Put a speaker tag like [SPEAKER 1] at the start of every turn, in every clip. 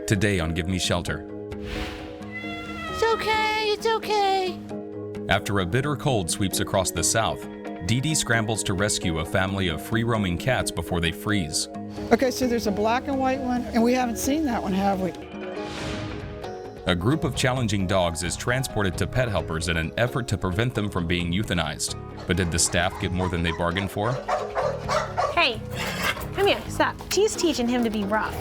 [SPEAKER 1] Today on Give Me Shelter.
[SPEAKER 2] It's okay.
[SPEAKER 1] After a bitter cold sweeps across the South, Dee Dee scrambles to rescue a family of free-roaming cats before they freeze.
[SPEAKER 2] Okay, so there's a black and white one, and we haven't seen that one, have we?
[SPEAKER 1] A group of challenging dogs is transported to pet helpers in an effort to prevent them from being euthanized. But did the staff get more than they bargained for?
[SPEAKER 3] Hey, come here, stop. She's teaching him to be rough.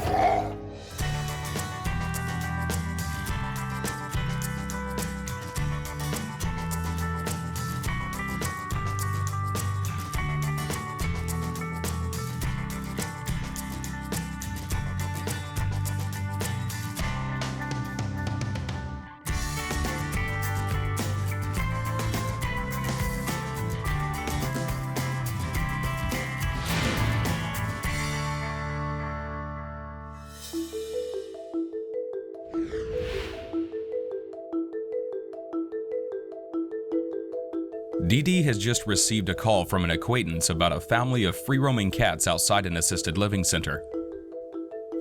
[SPEAKER 1] Dee Dee has just received a call from an acquaintance about a family of free-roaming cats outside an assisted living center.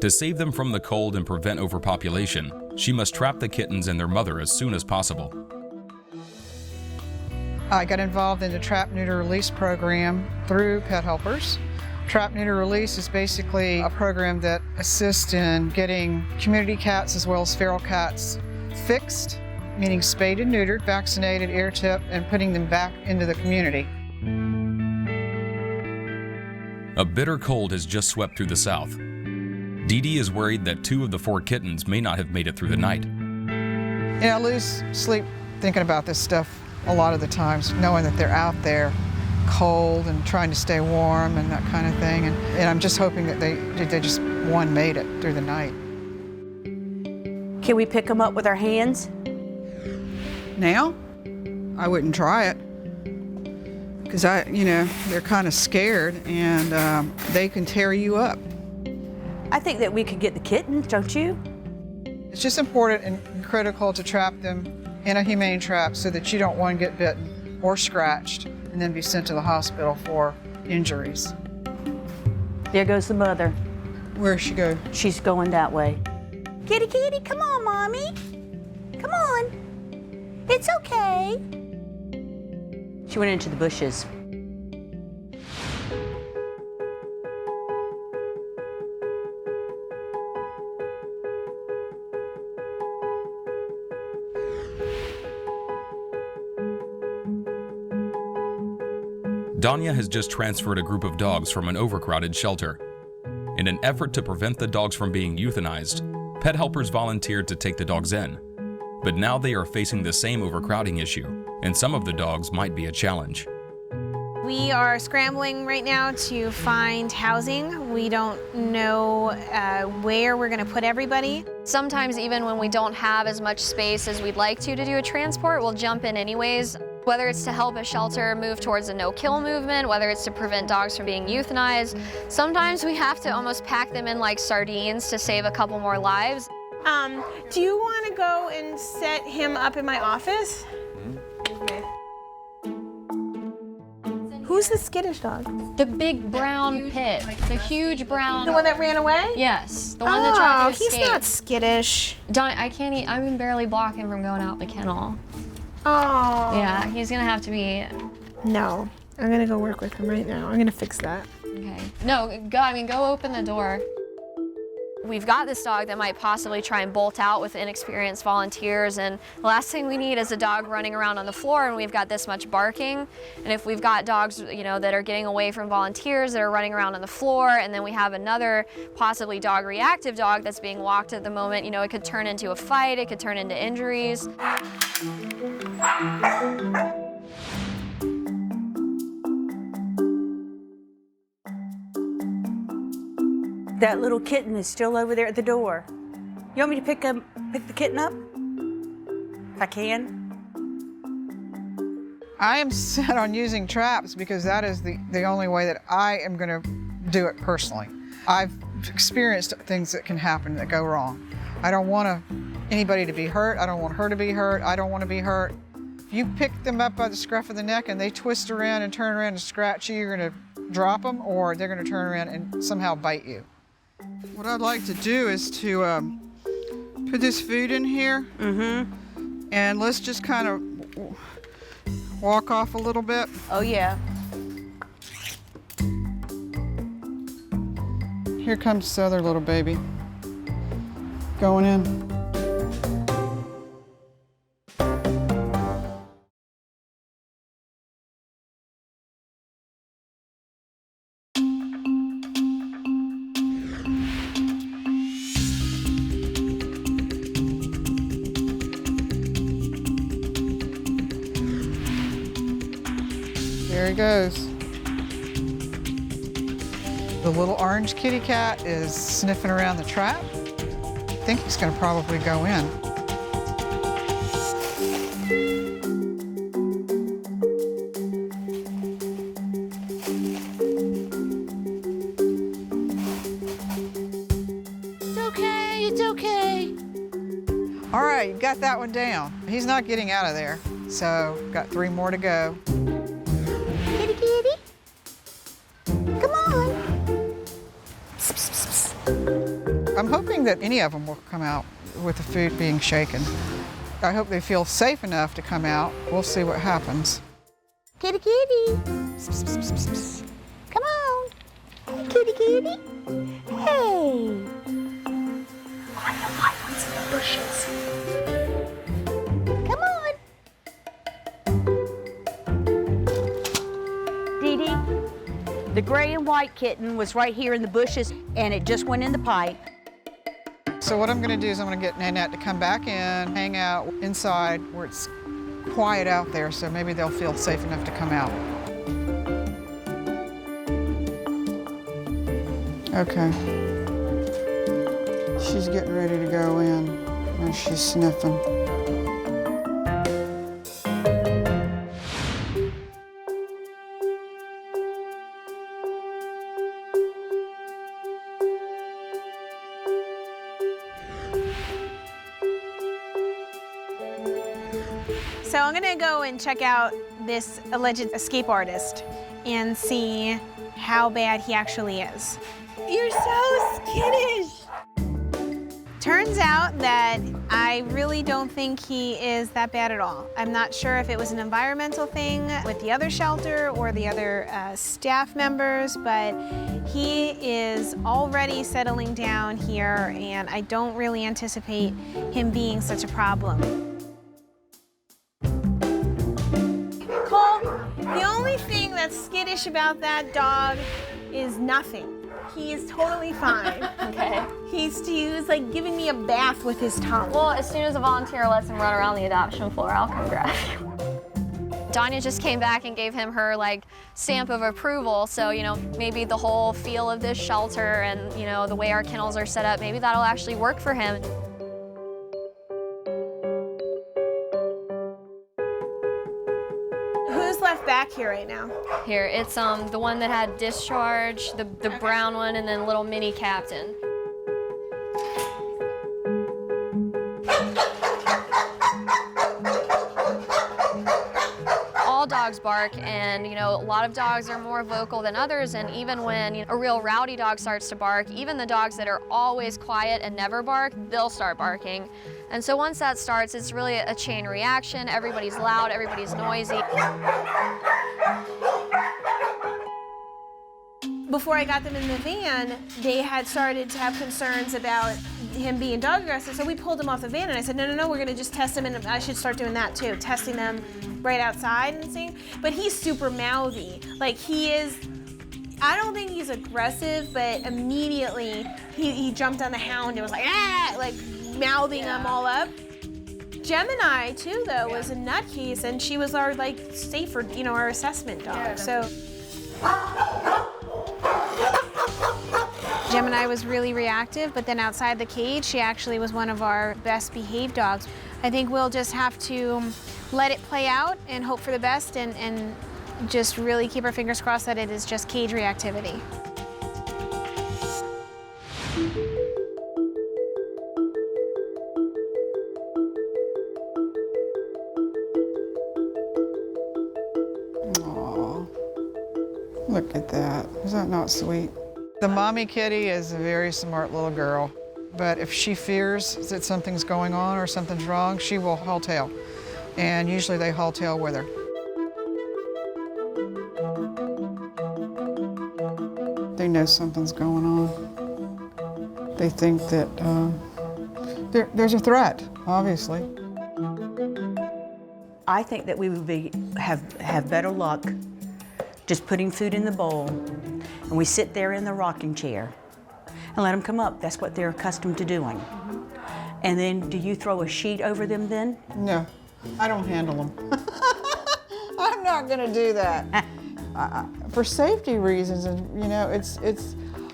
[SPEAKER 1] To save them from the cold and prevent overpopulation, she must trap the kittens and their mother as soon as possible.
[SPEAKER 2] I got involved in the Trap, Neuter, Release program through Pet Helpers. Trap, Neuter, Release is basically a program that assists in getting community cats as well as feral cats fixed, meaning spayed and neutered, vaccinated, ear tipped, and putting them back into the community.
[SPEAKER 1] A bitter cold has just swept through the South. Dee Dee is worried that 2 of the 4 kittens may not have made it through the night.
[SPEAKER 2] I lose sleep thinking about this stuff a lot of the times, knowing that they're out there cold and trying to stay warm and that kind of thing. And I'm just hoping that they just one made it through the night.
[SPEAKER 4] Can we pick them up with our hands?
[SPEAKER 2] Now, I wouldn't try it because they're kind of scared and they can tear you up.
[SPEAKER 4] I think that we could get the kittens, don't you?
[SPEAKER 2] It's just important and critical to trap them in a humane trap so that you don't, one, get bitten or scratched and then be sent to the hospital for injuries.
[SPEAKER 4] There goes the mother.
[SPEAKER 2] Where'd she go?
[SPEAKER 4] She's going that way. Kitty, kitty, come on, Mommy. Come on. It's okay. She went into the bushes.
[SPEAKER 1] Danya has just transferred a group of dogs from an overcrowded shelter. In an effort to prevent the dogs from being euthanized, Pet Helpers volunteered to take the dogs in. But now they are facing the same overcrowding issue, and some of the dogs might be a challenge.
[SPEAKER 3] We are scrambling right now to find housing. We don't know where we're gonna put everybody.
[SPEAKER 5] Sometimes even when we don't have as much space as we'd like to do a transport, we'll jump in anyways. Whether it's to help a shelter move towards a no-kill movement, whether it's to prevent dogs from being euthanized, sometimes we have to almost pack them in like sardines to save a couple more lives.
[SPEAKER 3] Do you want to go and set him up in my office? Okay. Who's the skittish dog?
[SPEAKER 5] The big brown pit, the huge brown.
[SPEAKER 3] The one that ran away?
[SPEAKER 5] Yes, the one that tried to escape.
[SPEAKER 3] He's not skittish.
[SPEAKER 5] I can barely block him from going out the kennel.
[SPEAKER 3] Oh.
[SPEAKER 5] Yeah, he's gonna have to be.
[SPEAKER 3] No, I'm gonna go work with him right now. I'm gonna fix that.
[SPEAKER 5] Okay. No, go open the door. We've got this dog that might possibly try and bolt out with inexperienced volunteers, and the last thing we need is a dog running around on the floor and we've got this much barking. And if we've got dogs, that are getting away from volunteers that are running around on the floor, and then we have another possibly dog-reactive dog that's being walked at the moment, it could turn into a fight, it could turn into injuries.
[SPEAKER 4] That little kitten is still over there at the door. You want me to pick the kitten up? If I can.
[SPEAKER 2] I am set on using traps because that is the only way that I am going to do it personally. I've experienced things that can happen that go wrong. I don't want anybody to be hurt. I don't want her to be hurt. I don't want to be hurt. If you pick them up by the scruff of the neck and they twist around and turn around and scratch you, you're going to drop them, or they're going to turn around and somehow bite you. What I'd like to do is to put this food in here.
[SPEAKER 4] Mm-hmm.
[SPEAKER 2] And let's just kind of walk off a little bit.
[SPEAKER 4] Oh, yeah.
[SPEAKER 2] Here comes this other little baby. Going in. There he goes. The little orange kitty cat is sniffing around the trap. I think he's going to probably go in.
[SPEAKER 4] It's okay, it's okay.
[SPEAKER 2] All right, you got that one down. He's not getting out of there. So, got 3 more to go.
[SPEAKER 4] Kitty, kitty. Come on.
[SPEAKER 2] I'm hoping that any of them will come out with the food being shaken. I hope they feel safe enough to come out. We'll see what happens.
[SPEAKER 4] Kitty, kitty. Come on. Hey, kitty, kitty. Hey. Why are the white ones in the bushes? Come on. Dee Dee, the gray and white kitten was right here in the bushes, and it just went in the pipe.
[SPEAKER 2] So what I'm going to do is I'm going to get Nanette to come back in, hang out inside where it's quiet out there, so maybe they'll feel safe enough to come out. Okay. She's getting ready to go in, and she's sniffing.
[SPEAKER 3] So I'm gonna go and check out this alleged escape artist and see how bad he actually is. You're so skittish. Turns out that I really don't think he is that bad at all. I'm not sure if it was an environmental thing with the other shelter or the other staff members, but he is already settling down here, and I don't really anticipate him being such a problem. Cole, the only thing that's skittish about that dog is nothing. He is totally fine.
[SPEAKER 5] Okay.
[SPEAKER 3] He was like giving me a bath with his tongue.
[SPEAKER 5] Well, as soon as a volunteer lets him run around the adoption floor, I'll come grab you. Danya just came back and gave him her stamp of approval. So, maybe the whole feel of this shelter and, the way our kennels are set up, maybe that'll actually work for him.
[SPEAKER 3] Who's left back here right now?
[SPEAKER 5] Here, it's the one that had discharge, the brown one, and then little mini captain. All dogs bark, and a lot of dogs are more vocal than others, and even when a real rowdy dog starts to bark, even the dogs that are always quiet and never bark, they'll start barking. And so once that starts, it's really a chain reaction. Everybody's loud, everybody's noisy.
[SPEAKER 3] Before I got them in the van, they had started to have concerns about him being dog aggressive, so we pulled him off the van, and I said, no, we're gonna just test him, and I should start doing that too, testing them right outside and seeing. But he's super mouthy. I don't think he's aggressive, but immediately he jumped on the hound and was mouthing him all up. Gemini too, though, was a nutcase, and she was our safer, our assessment dog. So Gemini was really reactive, but then outside the cage, she actually was one of our best behaved dogs. I think we'll just have to let it play out and hope for the best, and just really keep our fingers crossed that it is just cage reactivity.
[SPEAKER 2] Aw, look at that. Is that not sweet? The mommy kitty is a very smart little girl. but if she fears that something's going on or something's wrong, she will haul tail. And usually they haul tail with her. They know something's going on. They think that there's a threat, obviously.
[SPEAKER 6] I think that we would have better luck just putting food in the bowl, and we sit there in the rocking chair and let them come up. That's what they're accustomed to doing. And then, do you throw a sheet over them then?
[SPEAKER 2] No, I don't handle them. I'm not gonna do that. For safety reasons, and you know,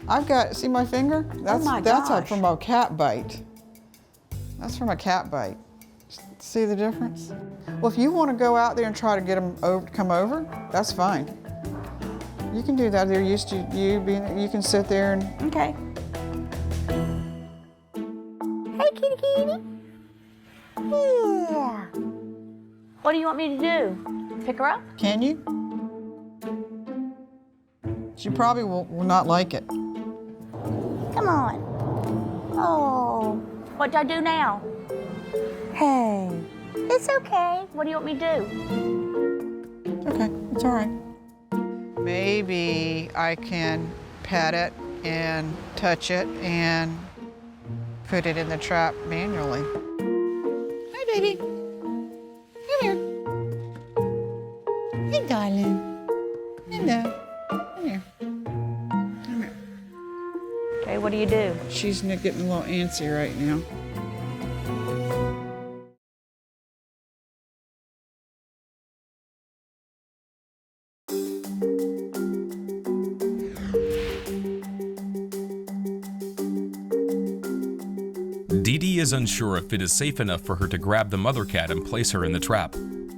[SPEAKER 2] I've got, see my finger? That's from a cat bite. That's from a cat bite. See the difference? Well, if you want to go out there and try to get them to come over, that's fine. You can do that. They're used to you being, you can sit there and...
[SPEAKER 6] Okay.
[SPEAKER 4] Hey, kitty kitty. Yeah.
[SPEAKER 6] What do you want me to do? Pick her up?
[SPEAKER 2] Can you? She probably will not like it.
[SPEAKER 4] Come on. Oh.
[SPEAKER 6] What do I do now?
[SPEAKER 4] Hey. It's okay.
[SPEAKER 6] What do you want me to do?
[SPEAKER 2] Okay, it's all right. Maybe I can pet it and touch it and put it in the trap manually. Hi, baby. Come here. Hey, darling. Hello. Come here. Come here.
[SPEAKER 6] Okay, what do you do?
[SPEAKER 2] She's getting a little antsy right now.
[SPEAKER 1] Dee Dee is unsure if it is safe enough for her to grab the mother cat and place her in the trap.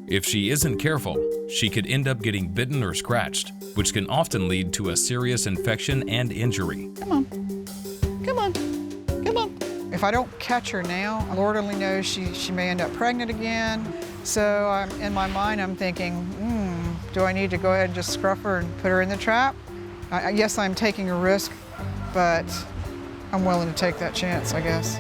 [SPEAKER 1] If she isn't careful, she could end up getting bitten or scratched, which can often lead to a serious infection and injury.
[SPEAKER 2] Come on. Come on. Come on. If I don't catch her now, Lord only knows she may end up pregnant again. So in my mind, I'm thinking, do I need to go ahead and just scruff her and put her in the trap? Yes, I'm taking a risk, but I'm willing to take that chance, I guess.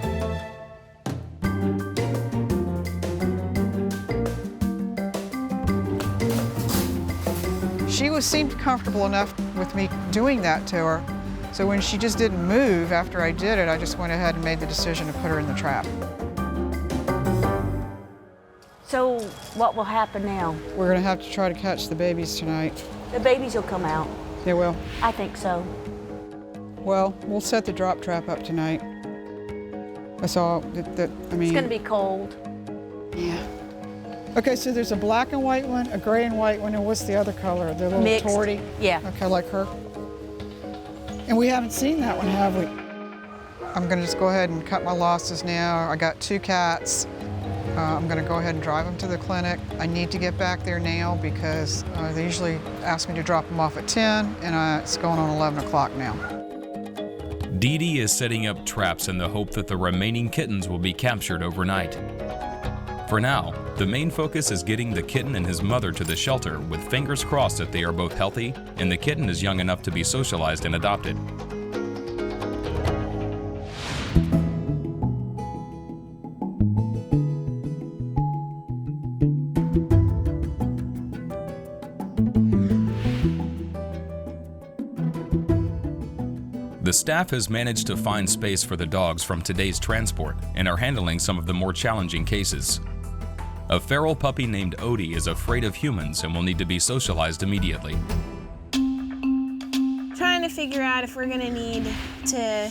[SPEAKER 2] She seemed comfortable enough with me doing that to her. So when she just didn't move after I did it, I just went ahead and made the decision to put her in the trap.
[SPEAKER 6] So what will happen now?
[SPEAKER 2] We're gonna have to try to catch the babies tonight.
[SPEAKER 6] The babies will come out.
[SPEAKER 2] They will.
[SPEAKER 6] I think so.
[SPEAKER 2] Well, we'll set the drop trap up tonight. That's all, I mean.
[SPEAKER 6] It's gonna be cold.
[SPEAKER 2] Yeah. Okay, so there's a black and white one, a gray and white one, and what's the other color? The little
[SPEAKER 6] Mixed.
[SPEAKER 2] tortie?
[SPEAKER 6] Yeah.
[SPEAKER 2] Okay, like her. And we haven't seen that one, have we? I'm gonna just go ahead and cut my losses now. I got 2 cats. I'm gonna go ahead and drive them to the clinic. I need to get back there now because they usually ask me to drop them off at 10, and it's going on 11 o'clock now.
[SPEAKER 1] Dee Dee is setting up traps in the hope that the remaining kittens will be captured overnight. For now, the main focus is getting the kitten and his mother to the shelter, with fingers crossed that they are both healthy and the kitten is young enough to be socialized and adopted. The staff has managed to find space for the dogs from today's transport and are handling some of the more challenging cases. A feral puppy named Odie is afraid of humans and will need to be socialized immediately.
[SPEAKER 3] Trying to figure out if we're gonna need to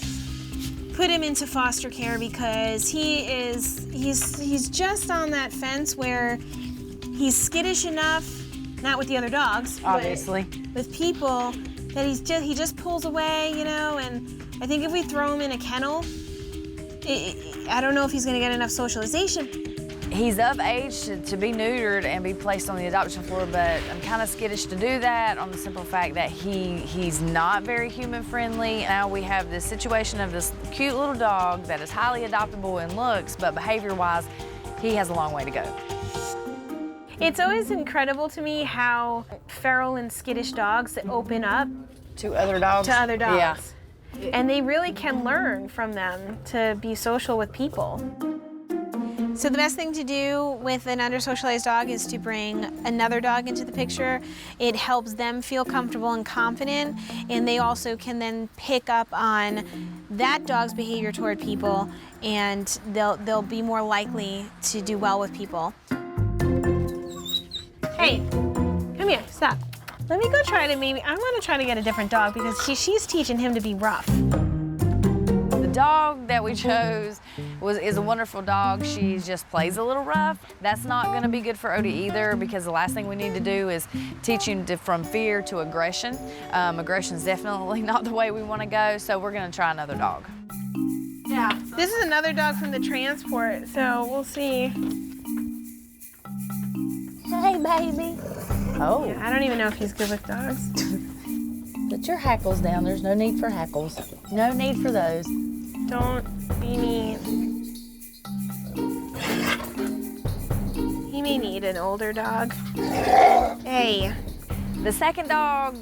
[SPEAKER 3] put him into foster care because he's just on that fence where he's skittish enough, not with the other dogs,
[SPEAKER 6] Obviously.
[SPEAKER 3] but with people, that he just pulls away, you know, and I think if we throw him in a kennel, I don't know if he's gonna get enough socialization.
[SPEAKER 7] He's of age to be neutered and be placed on the adoption floor, but I'm kind of skittish to do that on the simple fact that he's not very human friendly. Now we have this situation of this cute little dog that is highly adoptable in looks, but behavior-wise, he has a long way to go.
[SPEAKER 3] It's always incredible to me how feral and skittish dogs open up
[SPEAKER 7] To other dogs?
[SPEAKER 3] to other dogs.
[SPEAKER 7] Yeah.
[SPEAKER 3] And they really can learn from them to be social with people. So the best thing to do with an under-socialized dog is to bring another dog into the picture. It helps them feel comfortable and confident, and they also can then pick up on that dog's behavior toward people, and they'll be more likely to do well with people. Hey, come here, stop. Let me go try to I'm gonna try to get a different dog because she's teaching him to be rough.
[SPEAKER 7] The dog that we chose is a wonderful dog. She just plays a little rough. That's not gonna be good for Odie either, because the last thing we need to do is teach him from fear to aggression. Aggression's definitely not the way we wanna go, so we're gonna try another dog.
[SPEAKER 3] Yeah. This is another dog from the transport, so we'll see.
[SPEAKER 4] Hey, baby.
[SPEAKER 7] Oh.
[SPEAKER 3] I don't even know if he's good with dogs.
[SPEAKER 8] Put your hackles down. There's no need for hackles. No need for those.
[SPEAKER 3] Don't be mean. He may need an older dog. Hey.
[SPEAKER 7] The second dog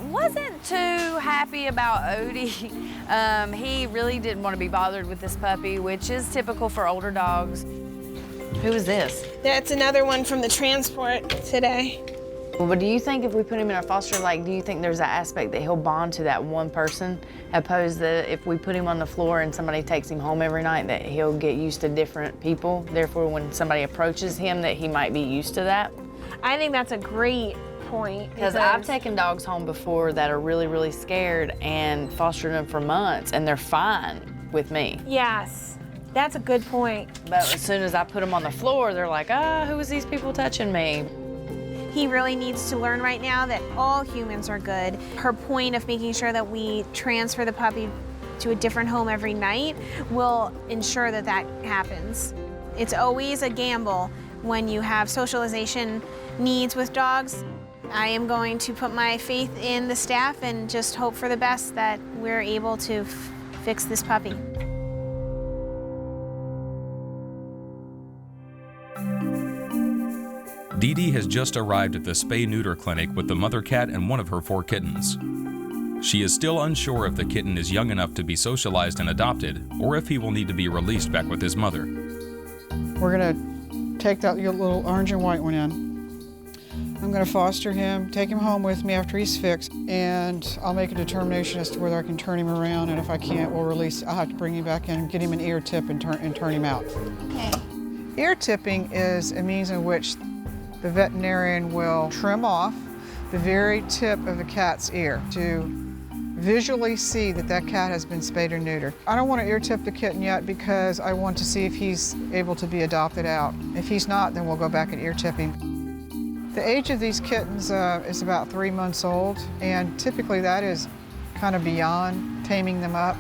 [SPEAKER 7] wasn't too happy about Odie. He really didn't want to be bothered with this puppy, which is typical for older dogs. Who is this?
[SPEAKER 3] That's another one from the transport today.
[SPEAKER 7] Well, but do you think if we put him in our foster, do you think there's that aspect that he'll bond to that one person, opposed to if we put him on the floor and somebody takes him home every night, that he'll get used to different people? Therefore, when somebody approaches him, that he might be used to that?
[SPEAKER 3] I think that's a great point.
[SPEAKER 7] Because I've taken dogs home before that are really, really scared and fostered them for months, and they're fine with me.
[SPEAKER 3] Yes, that's a good point.
[SPEAKER 7] But as soon as I put them on the floor, they're like, who is these people touching me?
[SPEAKER 3] He really needs to learn right now that all humans are good. Her point of making sure that we transfer the puppy to a different home every night will ensure that that happens. It's always a gamble when you have socialization needs with dogs. I am going to put my faith in the staff and just hope for the best that we're able to fix this puppy.
[SPEAKER 1] Dee Dee has just arrived at the spay-neuter clinic with the mother cat and one of her 4 kittens. She is still unsure if the kitten is young enough to be socialized and adopted, or if he will need to be released back with his mother.
[SPEAKER 2] We're gonna take that little orange and white one in. I'm gonna foster him, take him home with me after he's fixed, and I'll make a determination as to whether I can turn him around, and if I can't, we'll release. I'll have to bring him back in, get him an ear tip, and turn him out.
[SPEAKER 3] Okay.
[SPEAKER 2] Ear tipping is a means in which the veterinarian will trim off the very tip of the cat's ear to visually see that that cat has been spayed or neutered. I don't want to ear tip the kitten yet because I want to see if he's able to be adopted out. If he's not, then we'll go back and ear tip him. The age of these kittens is about 3 months old, and typically that is kind of beyond taming them up.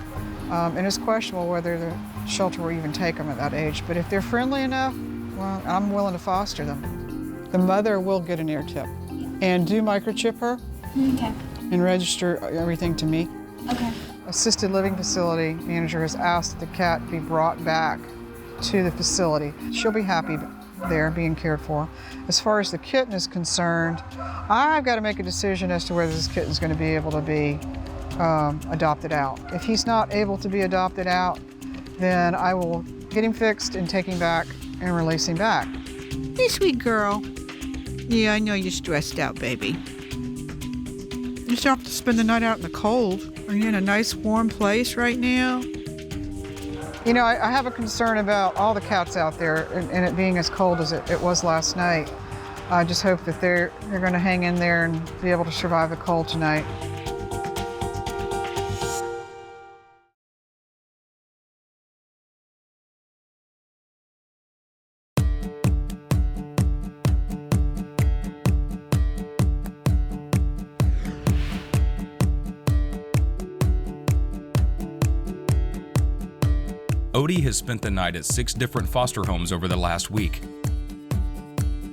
[SPEAKER 2] And it's questionable whether the shelter will even take them at that age. But if they're friendly enough, well, I'm willing to foster them. The mother will get an ear tip. And do microchip her.
[SPEAKER 3] Okay.
[SPEAKER 2] And register everything to me.
[SPEAKER 3] Okay.
[SPEAKER 2] Assisted living facility manager has asked that the cat be brought back to the facility. She'll be happy there being cared for. As far as the kitten is concerned, I've got to make a decision as to whether this kitten is going to be able to be adopted out. If he's not able to be adopted out, then I will get him fixed and take him back and release him back.
[SPEAKER 9] Hey, sweet girl. Yeah, I know you're stressed out, baby. You still have to spend the night out in the cold. Are you in a nice warm place right now?
[SPEAKER 2] You know, I have a concern about all the cats out there and it being as cold as it was last night. I just hope that they're going to hang in there and be able to survive the cold tonight.
[SPEAKER 1] Odie has spent the night at 6 different foster homes over the last week.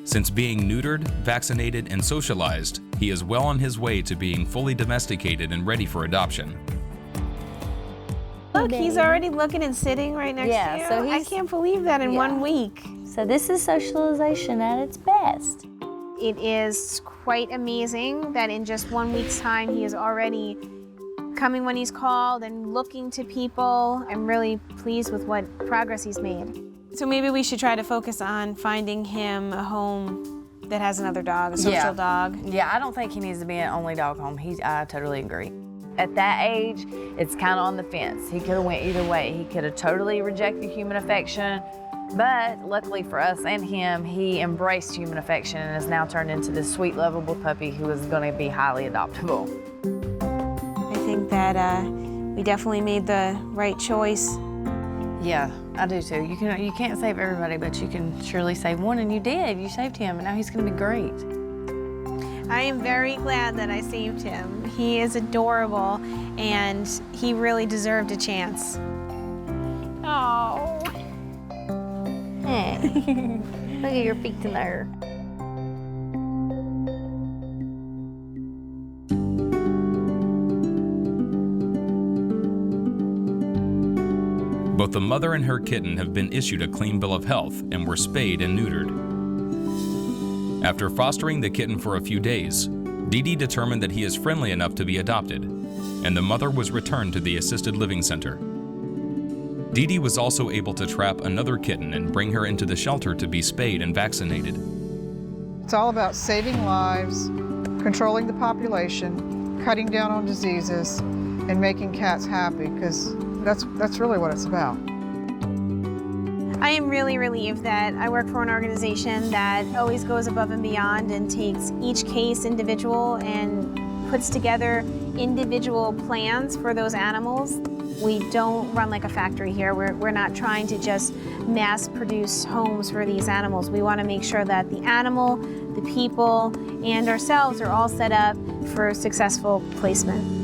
[SPEAKER 1] Since being neutered, vaccinated, and socialized, he is well on his way to being fully domesticated and ready for adoption.
[SPEAKER 3] Look, he's already looking and sitting right next to you.
[SPEAKER 8] so
[SPEAKER 3] I can't believe that in 1 week.
[SPEAKER 8] So this is socialization at its best.
[SPEAKER 3] It is quite amazing that in just 1 week's time he is already coming when he's called and looking to people. I'm really pleased with what progress he's made. So maybe we should try to focus on finding him a home that has another dog, a social dog.
[SPEAKER 7] Yeah, I don't think he needs to be an only dog home. I totally agree. At that age, it's kind of on the fence. He could have went either way. He could have totally rejected human affection, but luckily for us and him, he embraced human affection and has now turned into this sweet, lovable puppy who is going to be highly adoptable.
[SPEAKER 3] I think that we definitely made the right choice.
[SPEAKER 7] Yeah, I do too. You can't save everybody, but you can surely save one, and you did. You saved him, and now he's going to be great.
[SPEAKER 3] I am very glad that I saved him. He is adorable, and he really deserved a chance.
[SPEAKER 8] Oh. Hey. Look at your feet in there.
[SPEAKER 1] Both the mother and her kitten have been issued a clean bill of health and were spayed and neutered. After fostering the kitten for a few days, Dee Dee determined that he is friendly enough to be adopted, and the mother was returned to the assisted living center. Dee Dee was also able to trap another kitten and bring her into the shelter to be spayed and vaccinated.
[SPEAKER 2] It's all about saving lives, controlling the population, cutting down on diseases, and making cats happy, because that's really what it's about.
[SPEAKER 3] I am really relieved that I work for an organization that always goes above and beyond and takes each case individual and puts together individual plans for those animals. We don't run like a factory here. We're not trying to just mass produce homes for these animals. We want to make sure that the animal, the people, and ourselves are all set up for successful placement.